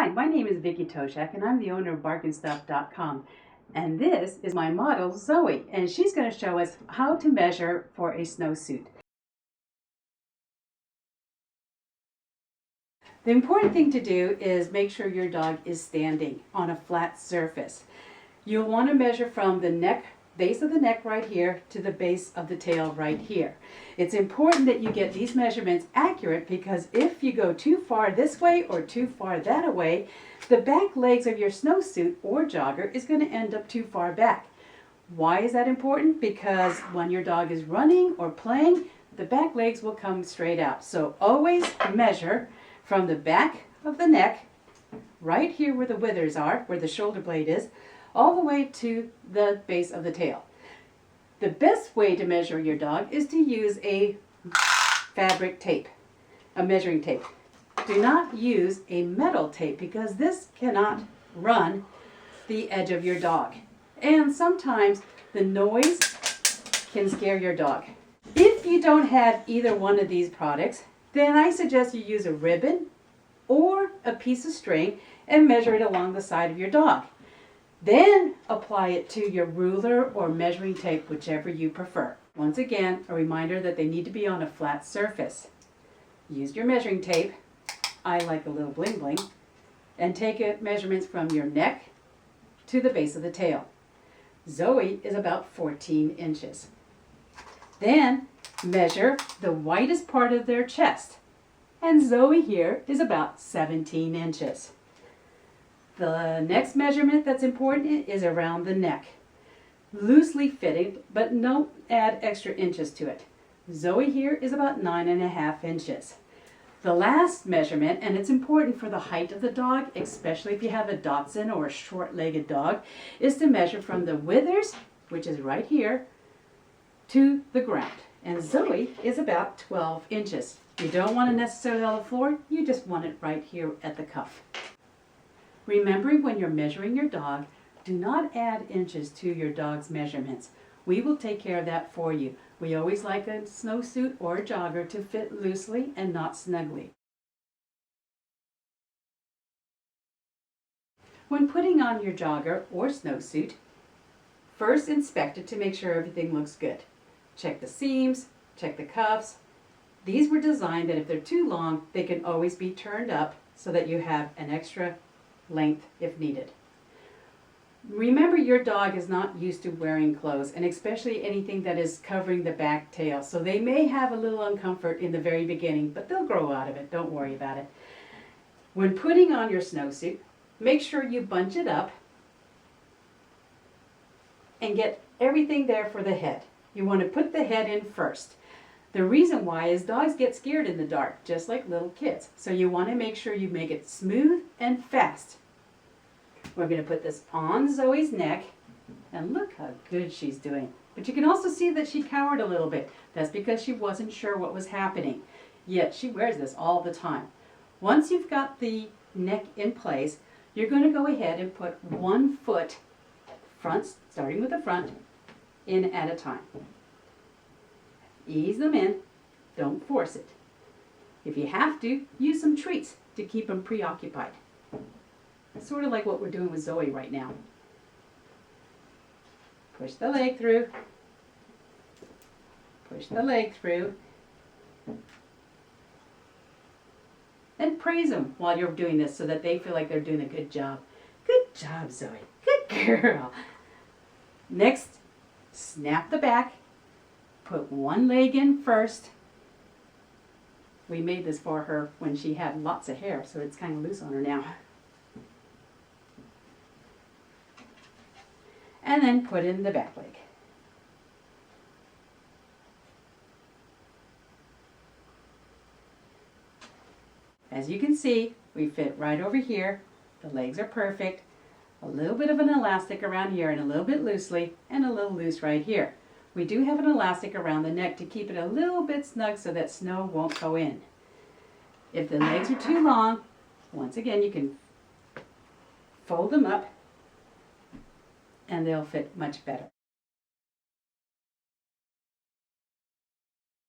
Hi, my name is Vicki Toshak and I'm the owner of barkandstuff.com, and this is my model Zoe, and she's going to show us how to measure for a snowsuit. The important thing to do is make sure your dog is standing on a flat surface. You'll want to measure from the neck, base of the neck right here to the base of the tail right here. It's important that you get these measurements accurate, because if you go too far this way or too far that way, the back legs of your snowsuit or jogger is going to end up too far back. Why is that important? Because when your dog is running or playing, the back legs will come straight out. So always measure from the back of the neck, right here where the withers are, where the shoulder blade is, all the way to the base of the tail. The best way to measure your dog is to use a fabric tape, a measuring tape. Do not use a metal tape, because this cannot run the edge of your dog. And sometimes the noise can scare your dog. If you don't have either one of these products, then I suggest you use a ribbon or a piece of string and measure it along the side of your dog. Then apply it to your ruler or measuring tape, whichever you prefer. Once again, a reminder that they need to be on a flat surface. Use your measuring tape, I like a little bling bling, and take measurements from your neck to the base of the tail. Zoe is about 14 inches. Then measure the widest part of their chest, and Zoe here is about 17 inches. The next measurement that's important is around the neck. Loosely fitted, but don't add extra inches to it. Zoe here is about 9.5 inches. The last measurement, and it's important for the height of the dog, especially if you have a Dachshund or a short-legged dog, is to measure from the withers, which is right here, to the ground. And Zoe is about 12 inches. You don't want it necessarily on the floor, you just want it right here at the cuff. Remembering, when you're measuring your dog, do not add inches to your dog's measurements. We will take care of that for you. We always like a snowsuit or a jogger to fit loosely and not snugly. When putting on your jogger or snowsuit, first inspect it to make sure everything looks good. Check the seams, check the cuffs. These were designed that if they're too long, they can always be turned up so that you have an extra length if needed. Remember, your dog is not used to wearing clothes, and especially anything that is covering the back tail, so they may have a little uncomfort in the very beginning, but they'll grow out of it. Don't worry about it. When putting on your snowsuit, make sure you bunch it up and get everything there for the head. You want to put the head in first. The reason why is dogs get scared in the dark, just like little kids. So you want to make sure you make it smooth and fast. We're going to put this on Zoe's neck, and look how good she's doing. But you can also see that she cowered a little bit. That's because she wasn't sure what was happening. Yet she wears this all the time. Once you've got the neck in place, you're going to go ahead and put 1 foot front, starting with the front, in at a time. Ease them in, don't force it. If you have to, use some treats to keep them preoccupied. Sort of like what we're doing with Zoe right now. Push the leg through, push the leg through, and praise them while you're doing this so that they feel like they're doing a good job. Good job, Zoe. Good girl. Next, snap the back. Put one leg in first. We made this for her when she had lots of hair, so it's kind of loose on her now. And then put in the back leg. As you can see, we fit right over here. The legs are perfect. A little bit of an elastic around here and a little bit loosely, and a little loose right here. We do have an elastic around the neck to keep it a little bit snug so that snow won't go in. If the legs are too long, once again, you can fold them up and they'll fit much better.